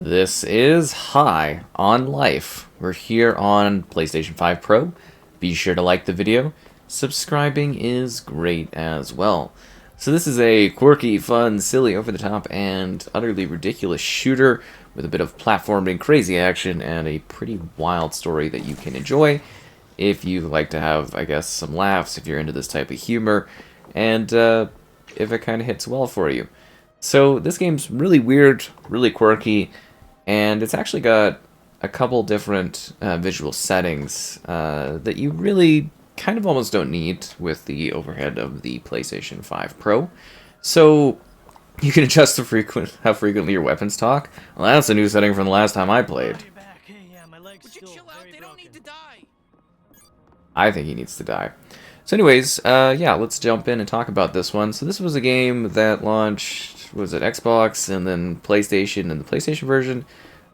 This is High on Life. We're here on PlayStation 5 Pro. Be sure to like the video. Subscribing is great as well. So this is a quirky, fun, silly, over-the-top, and utterly ridiculous shooter with a bit of platforming, crazy action, and a pretty wild story that you can enjoy if you like to have, I guess, some laughs, if you're into this type of humor, and if it kind of hits well for you. So this game's really weird, really quirky, and it's actually got a couple different visual settings that you really kind of almost don't need with the overhead of the PlayStation 5 Pro. So you can adjust how frequently your weapons talk. Well, that's a new setting from the last time I played. I think he needs to die. So anyways, yeah, let's jump in and talk about this one. So this was a game that launched, was it Xbox and then PlayStation and the PlayStation version.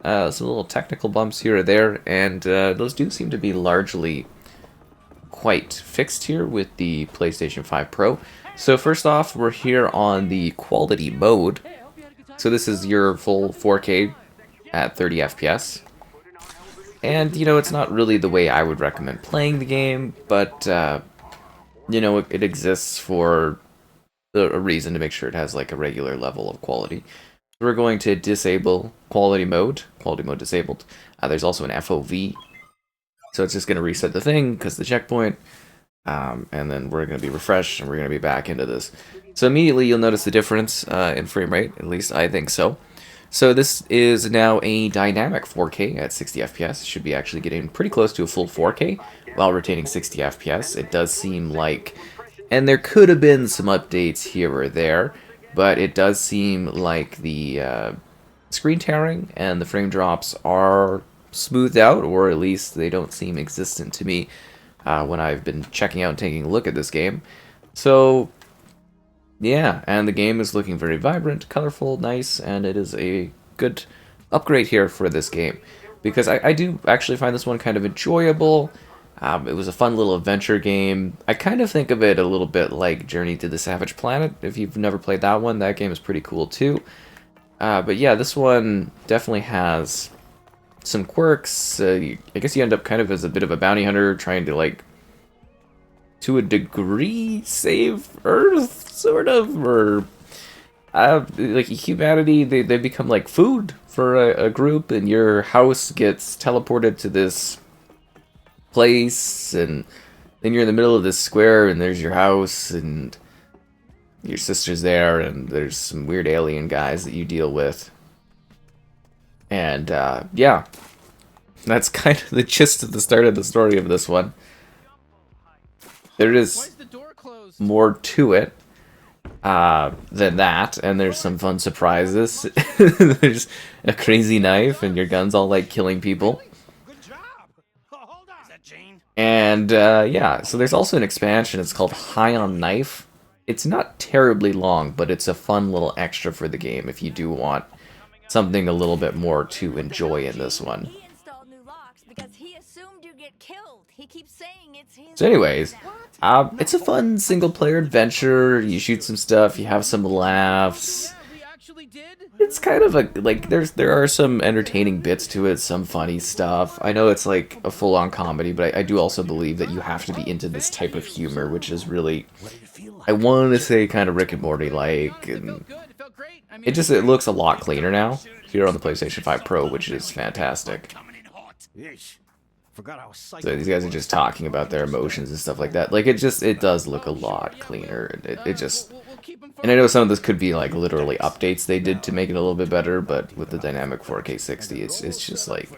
Some little technical bumps here or there, and those do seem to be largely quite fixed here with the PlayStation 5 Pro. So first off, we're here on the quality mode. So this is your full 4K at 30 FPS. And, you know, it's not really the way I would recommend playing the game, but, you know, it exists for a reason to make sure it has, like, a regular level of quality. We're going to disable quality mode disabled. There's also an FOV, so it's just going to reset the thing, because the checkpoint, and then we're going to be refreshed, and we're going to be back into this. So immediately you'll notice the difference in frame rate, at least I think so. So this is now a dynamic 4K at 60 FPS. It should be actually getting pretty close to a full 4K while retaining 60 FPS. It does seem like, and there could have been some updates here or there, but it does seem like the screen tearing and the frame drops are smoothed out, or at least they don't seem existent to me when I've been checking out and taking a look at this game. So yeah, and the game is looking very vibrant, colorful, nice, and it is a good upgrade here for this game. Because I do actually find this one kind of enjoyable. It was a fun little adventure game. I kind of think of it a little bit like Journey to the Savage Planet. If you've never played that one, that game is pretty cool too. But yeah, this one definitely has some quirks. I guess you end up kind of as a bit of a bounty hunter trying to, like, to a degree, save Earth, sort of, or like humanity. They become like food for a group, and your house gets teleported to this place, and then you're in the middle of this square, and there's your house, and your sister's there, and there's some weird alien guys that you deal with, and yeah, that's kind of the gist of the start of the story of this one. There is more to it than that, and there's some fun surprises. There's a crazy knife, and your gun's all like killing people. And yeah, so there's also an expansion. It's called High on Knife. It's not terribly long, but it's a fun little extra for the game if you do want something a little bit more to enjoy in this one. So anyways, it's a fun single-player adventure. You shoot some stuff, you have some laughs. It's kind of a, like, there are some entertaining bits to it, some funny stuff. I know it's like a full-on comedy, but I do also believe that you have to be into this type of humor, which is really, I want to say, kind of Rick and Morty-like. And it looks a lot cleaner now here on the PlayStation 5 Pro, which is fantastic. So these guys are just talking about their emotions and stuff like that. Like, it does look a lot cleaner. And I know some of this could be like literally updates they did to make it a little bit better, but with the dynamic 4K 60, it's just like,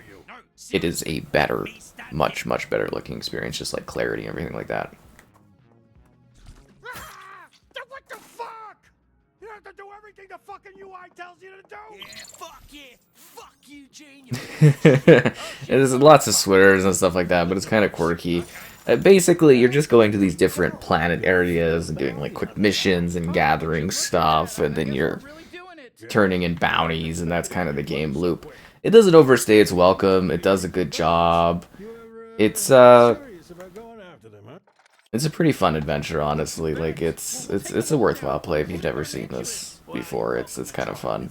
it is a better, much better looking experience, just like clarity and everything like that. What the fuck? You have to do everything the fucking UI tells you to do? Yeah, fuck you, Gene. There's lots of swears and stuff like that, but it's kind of quirky. Basically, you're just going to these different planet areas and doing like quick missions and gathering stuff, and then you're turning in bounties, and that's kind of the game loop. It doesn't overstay its welcome. It does a good job. It's a pretty fun adventure, honestly. Like, it's a worthwhile play if you've never seen this before. It's kind of fun.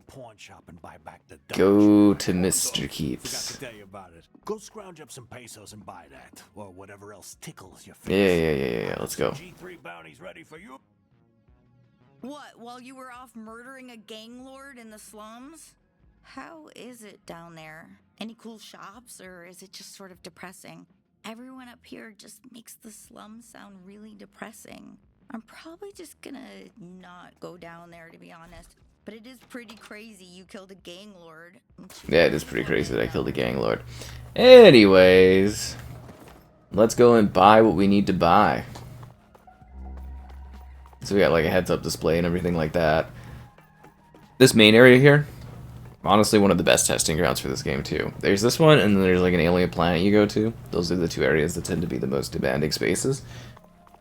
pawn shop and buy back the Dodge. Go to Mr. Forgot Keeps. to tell you about it. Go scrounge up some pesos and buy that, or whatever else tickles your Yeah, face. yeah. Let's go. G3 bounty's ready for you. What, while you were off murdering a gang lord in the slums? How is it down there? Any cool shops, or is it just sort of depressing? Everyone up here just makes the slums sound really depressing. I'm probably just gonna not go down there, to be honest. But it is pretty crazy you killed a gang lord. Yeah, it is pretty crazy that I killed a gang lord. Anyways, let's go and buy what we need to buy. So we got like a heads-up display and everything like that. This main area here, honestly one of the best testing grounds for this game too. There's this one, and then there's like an alien planet you go to. Those are the two areas that tend to be the most demanding spaces.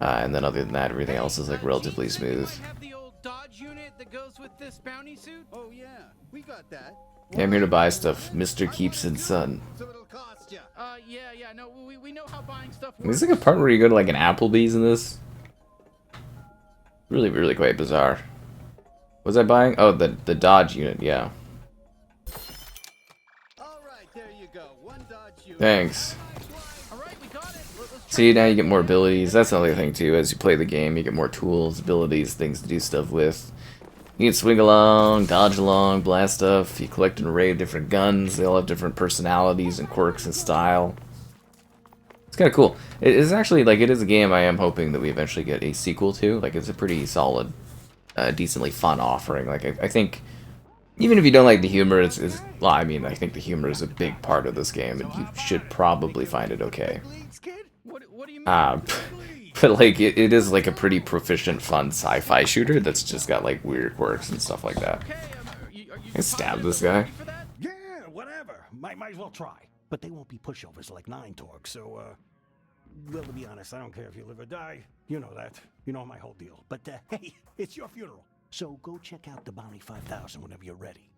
And then other than that, everything else is like relatively smooth. Have the old Dodge unit that goes with this bounty suit? Oh yeah, we got that. Yeah, I'm here to buy stuff. Mr. Keeps and Son. So it'll cost you. Yeah, no, we know how buying stuff There's works. like a part where you go to like an Applebee's in this. Really quite bizarre. Was I buying? Oh, the Dodge unit, yeah. All right, there you go. One Dodge unit. Thanks. All right, we got it. Let's See, now you get more abilities. That's another thing too. As you play the game, you get more tools, abilities, things to do stuff with. You can swing along, dodge along, blast stuff. You collect an array of different guns. They all have different personalities and quirks and style. It's kind of cool. It is actually, like, it is a game I am hoping that we eventually get a sequel to. Like, it's a pretty solid, decently fun offering. Like, I think, even if you don't like the humor, well, I mean, I think the humor is a big part of this game, and you should probably find it okay. what do you mean? But, like, it is, like, a pretty proficient, fun sci-fi shooter that's just got, like, weird quirks and stuff like that. Okay, are you I stab this guy. for that? Yeah, whatever. Might as well try. But they won't be pushovers like Nine Torque, so, well, to be honest, I don't care if you live or die. You know that. You know my whole deal. But, hey, it's your funeral. So go check out the Bounty 5000 whenever you're ready.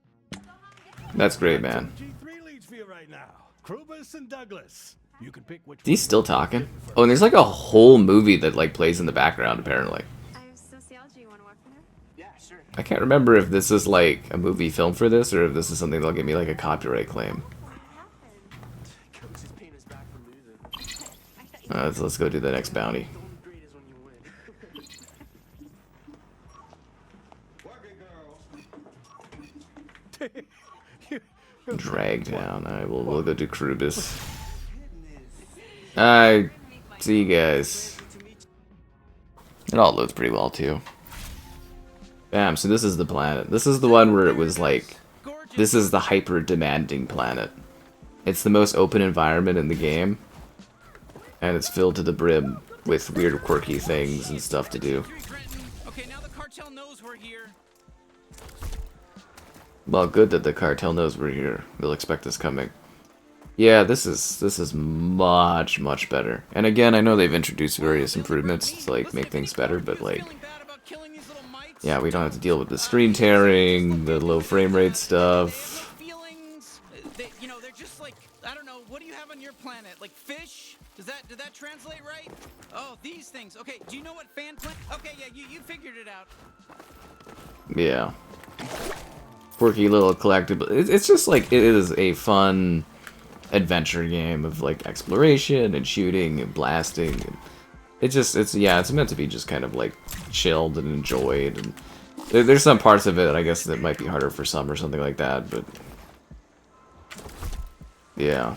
That's great, man. G3 leads for you right now. Krubus and Douglas. You can pick which He's still talking? Oh, and there's, like, a whole movie that, like, plays in the background, apparently. I have sociology. You want to walk me there? Yeah, sure. I can't remember if this is, like, a movie film for this, or if this is something that'll give me, like, a copyright claim. Let's go do the next bounty. Drag down. Alright, we'll go do Krubus. Alright, see you guys. It all loads pretty well too. Bam, so this is the planet. This is the one where it was like, this is the hyper demanding planet. It's the most open environment in the game. And it's filled to the brim with weird quirky things and stuff to do. Okay, now the cartel knows we're here. Well, good that the cartel knows we're here. They'll expect us coming. Yeah, this is much better. And again, I know they've introduced various improvements to like make things better, but like, yeah, we don't have to deal with the screen tearing, the low frame rate stuff. Feelings, you know, they're just like, I don't know, what do you have on your planet? Like fish? Did that translate right? Oh, these things. Okay, do you know what fan plant? Okay, yeah, you figured it out. Yeah. Quirky little collectible. It's just like, it is a fun adventure game of like exploration and shooting and blasting. And it's meant to be just kind of like chilled and enjoyed. And there's some parts of it, I guess, that might be harder for some or something like that, but yeah.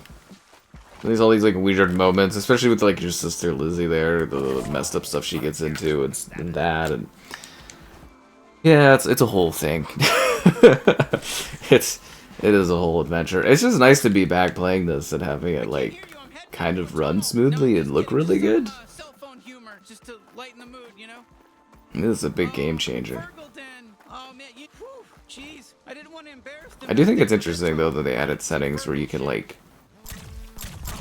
There's all these like weird moments, especially with like your sister Lizzie there, the messed up stuff she gets into and that, and yeah, it's a whole thing. it is a whole adventure. It's just nice to be back playing this and having it like kind of run smoothly and look really good. Cell phone humor just to lighten the mood, you know? This is a big game changer. Oh man, jeez, I didn't want to embarrass them. I do think it's interesting though that they added settings where you can like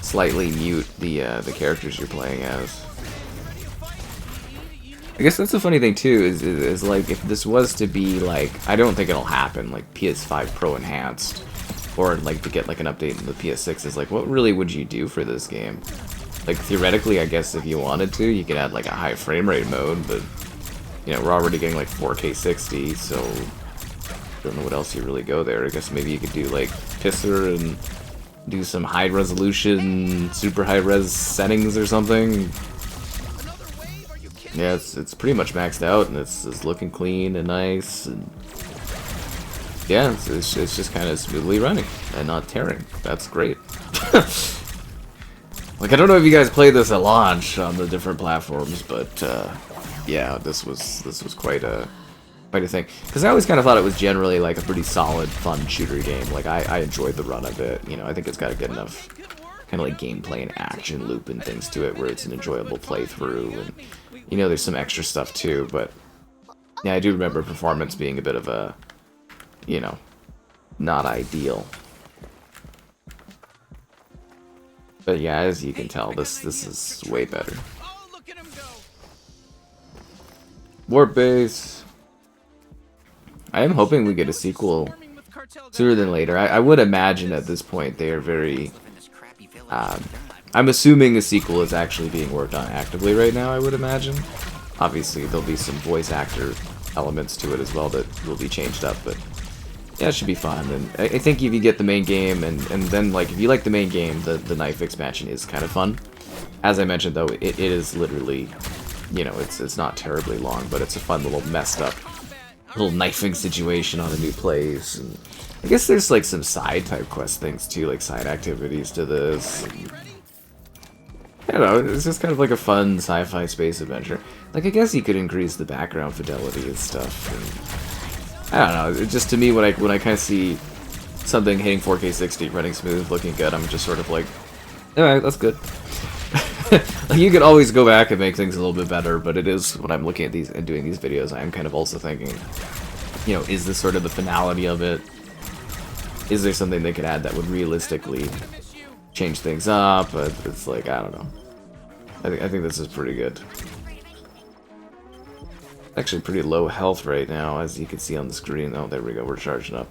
slightly mute the characters you're playing as. I guess that's the funny thing too, is like, if this was to be like, I don't think it'll happen, like PS5 Pro enhanced, or like to get like an update in the PS6, is like, what really would you do for this game? Like theoretically, I guess if you wanted to, you could add like a high frame rate mode, but you know, we're already getting like 4K 60, so Don't know what else you really go there. I guess maybe you could do like Pisser and do some high resolution, super high res settings or something. Yeah, it's pretty much maxed out, and it's looking clean and nice, and yeah, it's just kind of smoothly running and not tearing. That's great. Like, I don't know if you guys played this at launch on the different platforms, but yeah, this was quite a thing. Because I always kind of thought it was generally like a pretty solid, fun shooter game. Like, I enjoyed the run of it. You know, I think it's got a good enough kind of like gameplay and action loop and things to it where it's an enjoyable playthrough. And you know, there's some extra stuff too. But yeah, I do remember performance being a bit of a, you know, not ideal. But yeah, as you can tell, this is way better. Warp base. I am hoping we get a sequel sooner than later. I would imagine at this point they are very... I'm assuming a sequel is actually being worked on actively right now, I would imagine. Obviously, there'll be some voice actor elements to it as well that will be changed up, but yeah, it should be fun. And I think if you get the main game, and then, like, if you like the main game, the knife expansion is kind of fun. As I mentioned, though, it is literally, you know, it's not terribly long, but it's a fun little messed up little knifing situation on a new place. And I guess there's like some side type quest things too, like side activities to this. And, I don't know, it's just kind of like a fun sci-fi space adventure. Like, I guess you could increase the background fidelity and stuff. And, I don't know, it just to me when I kind of see something hitting 4K 60, running smooth, looking good, I'm just sort of like, alright, that's good. Like, you could always go back and make things a little bit better, but it is, when I'm looking at these and doing these videos, I am kind of also thinking, you know, is this sort of the finality of it? Is there something they could add that would realistically change things up? But it's like, I don't know. I think this is pretty good. Actually pretty low health right now, as you can see on the screen. Oh, there we go, we're charging up.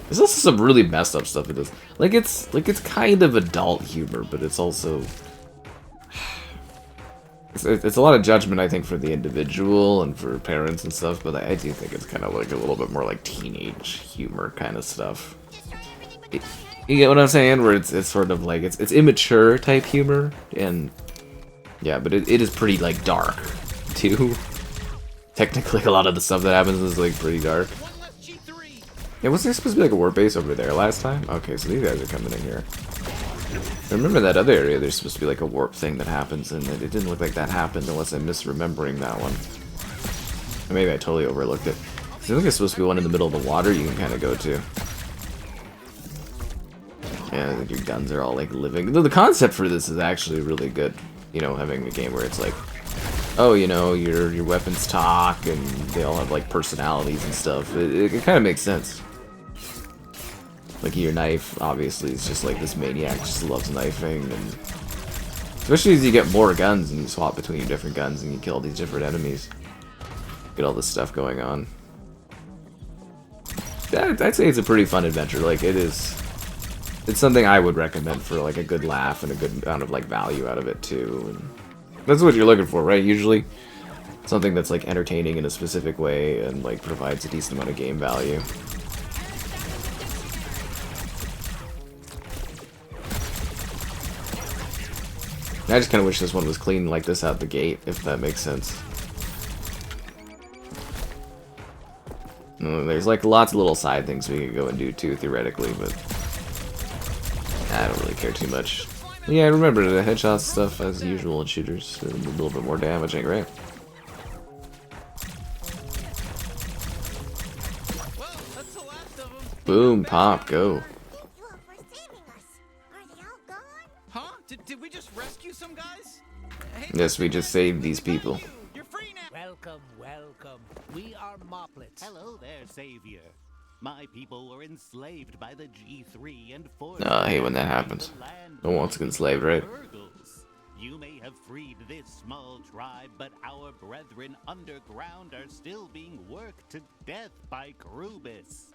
There's also some really messed up stuff in this. Like it's kind of adult humor, but it's also... It's a lot of judgment, I think, for the individual and for parents and stuff, but I do think it's kind of like a little bit more like teenage humor kind of stuff. You get what I'm saying? Where it's sort of like, it's immature type humor, and yeah, but it is pretty like dark too. Technically, a lot of the stuff that happens is like pretty dark. Yeah, was there supposed to be like a warp base over there last time? Okay, so these guys are coming in here. I remember that other area, there's supposed to be like a warp thing that happens, and it didn't look like that happened unless I'm misremembering that one. Or maybe I totally overlooked it. I think there's supposed to be one in the middle of the water you can kind of go to. Yeah, I think your guns are all like living. The concept for this is actually really good. You know, having a game where it's like, oh, you know, your weapons talk and they all have like personalities and stuff. It kind of makes sense. Like your knife, obviously, is just like this maniac just loves knifing, and especially as you get more guns and you swap between your different guns and you kill these different enemies. Get all this stuff going on. Yeah, I'd say it's a pretty fun adventure. Like, it is. It's something I would recommend for like a good laugh and a good amount of like value out of it too. And that's what you're looking for, right? Usually, something that's like entertaining in a specific way and like provides a decent amount of game value. I just kind of wish this one was clean like this out the gate, if that makes sense. There's like lots of little side things we could go and do too, theoretically, but I don't really care too much. Yeah, I remember the headshot stuff as usual in shooters. A little bit more damaging, right? Boom, pop, go. Did we just rescue some guys? Hey, Yes, we just saved these people. you're free now. Welcome, welcome. We are Moplets. Hello there, Savior. My people were enslaved by the G3 and forced I hate when that happens. No one wants to get enslaved, right? You may have freed this small tribe, but our brethren underground are still being worked to death by Krubis.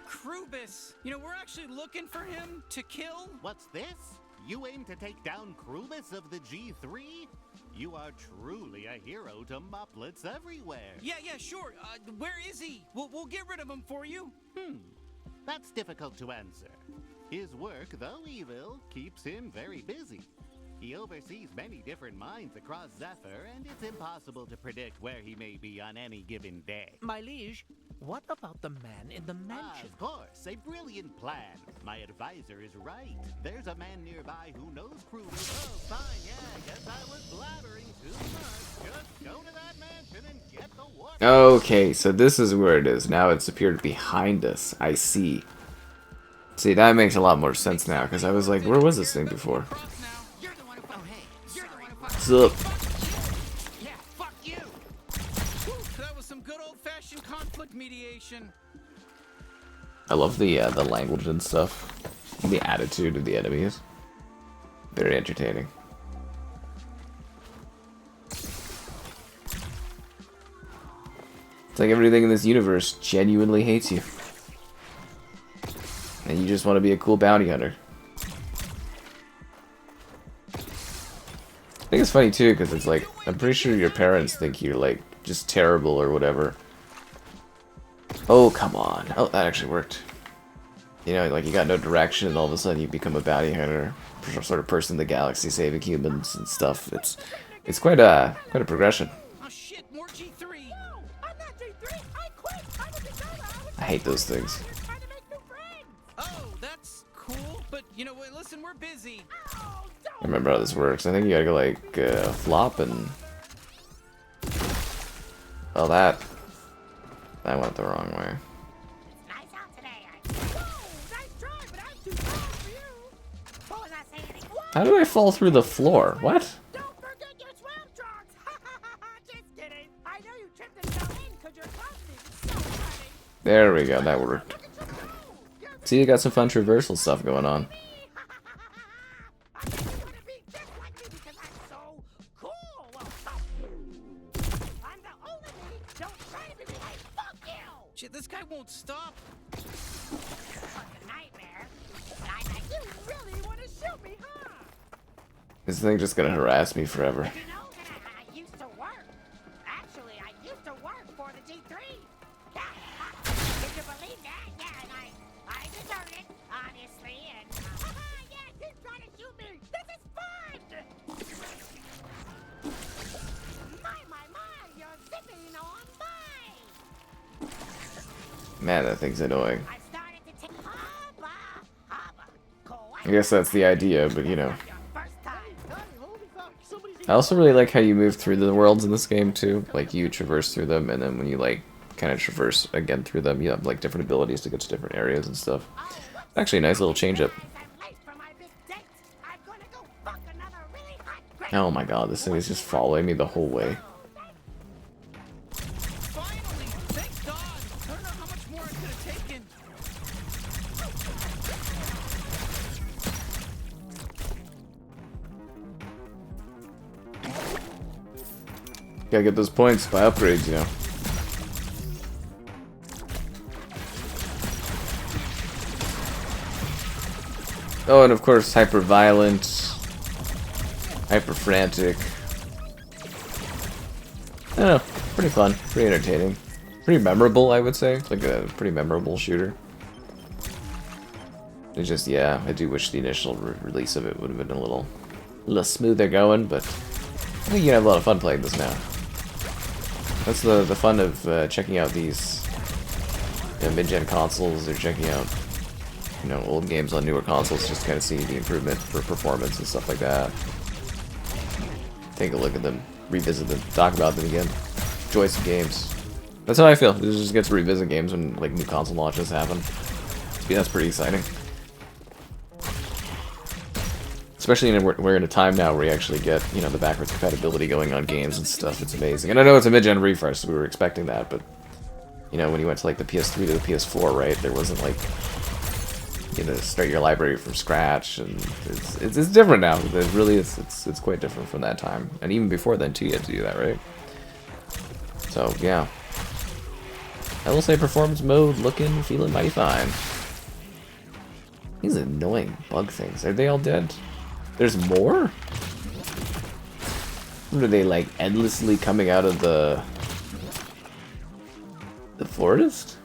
Krubis. You know, we're actually looking for him to kill. What's this? You aim to take down Krubis of the G3? You are truly a hero to moplets everywhere. Yeah, sure. Where is he? We'll get rid of him for you. That's difficult to answer. His work, though evil, keeps him very busy. He oversees many different mines across Zephyr, and it's impossible to predict where he may be on any given day. My liege, what about the man in the mansion? Of course, a brilliant plan. My advisor is right. There's a man nearby who knows Krubis. Oh, fine, yeah, guess I was blabbering too much. Just go to that mansion and get the water. Okay, so this is where it is. Now it's appeared behind us. I see. See, that makes a lot more sense now, because I was like, where was this thing before? What's up? Yeah, fuck you. That was some good old-fashioned conflict mediation. I love the language and stuff. The attitude of the enemies. Very entertaining. It's like everything in this universe genuinely hates you. And you just want to be a cool bounty hunter. I think it's funny too, because it's like, I'm pretty sure your parents think you're like, just terrible or whatever. Oh, come on. Oh, that actually worked. You know, like you got no direction and all of a sudden you become a bounty hunter. Sort of person in the galaxy saving humans and stuff. It's quite a progression. Oh shit, more G3. No, I'm not G3. I quit. I was a I hate those things. trying to make new friends. Oh, that's cool. But, you know what, listen, we're busy. Oh, don't. I remember how this works. I think you gotta go like flop and... Oh, that went the wrong way. Nice out today. Whoa, nice try, but I'm too tall for you. What was I saying? How did I fall through the floor? What? Don't forget your swim trunks. Just kidding. I know you tripped and fell in because your costume is so funny. There we go, that worked. See, you got some fun traversal stuff going on. I think you want to be just like me because I'm so cool. Well, I'm the only me. Don't try to be me. Hey, fuck you. Shit, this guy won't stop. Fucking nightmare. But I like you really want to shoot me, huh? This thing just gonna harass me forever. You know, I used to work. Actually, I used to work for the G3. Yeah, did you believe that? Yeah, and I deserved it, obviously, and yeah, he's trying to shoot me. This is fun. My, you're zipping on mine. Man, that thing's annoying. I started to take hubba. Cool. I guess that's the idea, but you know. Your first time. I also really like how you move through the worlds in this game too. Like you traverse through them, and then when you like kind of traverse again through them, you have like different abilities to get to different areas and stuff. Actually, a nice little change up. Oh my god, this thing is just following me the whole way. Finally, thank God. I don't know how much more I could have taken. Gotta get those points by upgrades, you know. Oh, and of course, hyper violent, hyper frantic. I don't know, pretty fun, pretty entertaining, pretty memorable, I would say. Like a pretty memorable shooter. It's just, yeah, I do wish the initial release of it would have been a little smoother going, but I think you can have a lot of fun playing this now. That's the fun of checking out these mid-gen consoles, or checking out, you know, old games on newer consoles, just to kind of see the improvement for performance and stuff like that. Take a look at them, revisit them, talk about them again, enjoy some games. That's how I feel. This just gets to revisit games when like new console launches happen. Yeah, that's pretty exciting. Especially we're in a time now where you actually get, you know, the backwards compatibility going on games and stuff. It's amazing. And I know it's a mid-gen refresh, so we were expecting that, but you know, when you went to like the PS3 to the PS4, right, there wasn't like, you know, start your library from scratch, and it's different now. It really is. It's quite different from that time, and even before then too, you had to do that, right? So yeah, I will say performance mode looking, feeling mighty fine. These annoying bug things. Are they all dead? There's more? What are they, like, endlessly coming out of the forest?